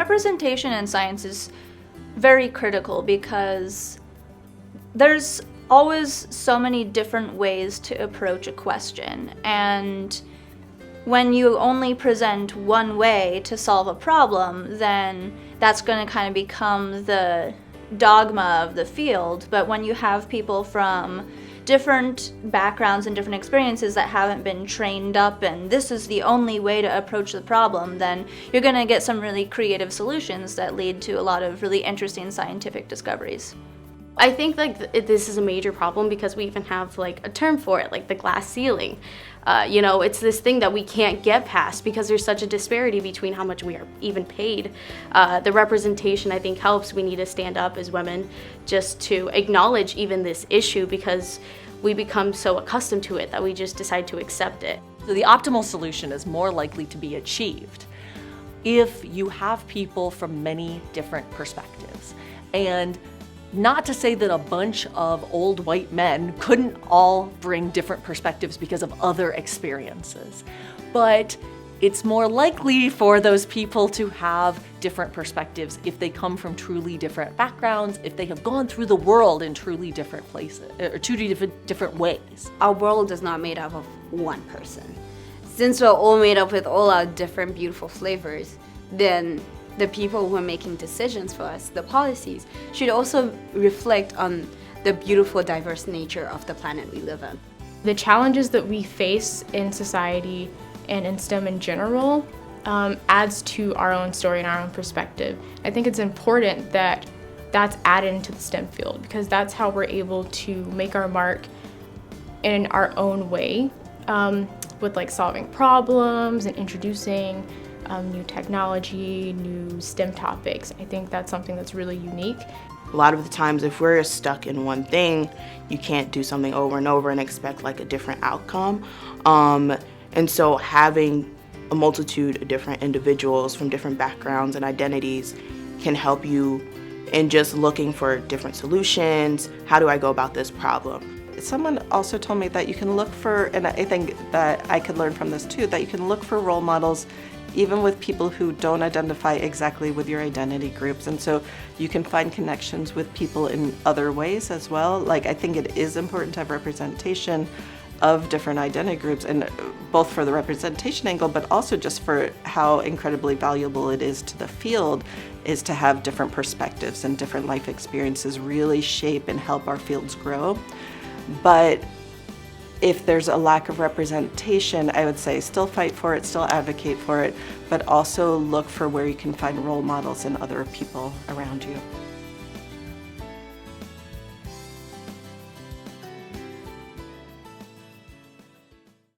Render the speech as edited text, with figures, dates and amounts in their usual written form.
Representation in science is very critical because there's always so many different ways to approach a question, and when you only present one way to solve a problem, then that's going to kind of become the dogma of the field. But when you have people from different backgrounds and different experiences that haven't been trained up and this is the only way to approach the problem, then you're going to get some really creative solutions that lead to a lot of really interesting scientific discoveries. I think this is a major problem because we even have like a term for it, like the glass ceiling. It's this thing that we can't get past because there's such a disparity between how much we are even paid. The representation, I think, helps. We need to stand up as women just to acknowledge even this issue because we become so accustomed to it that we just decide to accept it. So the optimal solution is more likely to be achieved if you have people from many different perspectives. And not to say that a bunch of old white men couldn't all bring different perspectives because of other experiences, but it's more likely for those people to have different perspectives if they come from truly different backgrounds, if they have gone through the world in truly different places, or truly different ways. Our world is not made up of one person. Since we're all made up with all our different beautiful flavors, then the people who are making decisions for us, the policies, should also reflect on the beautiful, diverse nature of the planet we live in. The challenges that we face in society and in STEM in general adds to our own story and our own perspective. I think it's important that that's added into the STEM field because that's how we're able to make our mark in our own way with like solving problems and introducing new technology, new STEM topics. I think that's something that's really unique. A lot of the times if we're stuck in one thing, you can't do something over and over and expect like a different outcome. And so having a multitude of different individuals from different backgrounds and identities can help you in just looking for different solutions. How do I go about this problem? Someone also told me that you can look for, and I think that I could learn from this too, that you can look for role models even with people who don't identify exactly with your identity groups. And so you can find connections with people in other ways as well. Like, I think it is important to have representation of different identity groups, and both for the representation angle, but also just for how incredibly valuable it is to the field is to have different perspectives and different life experiences really shape and help our fields grow. But if there's a lack of representation, I would say still fight for it, still advocate for it, but also look for where you can find role models in other people around you.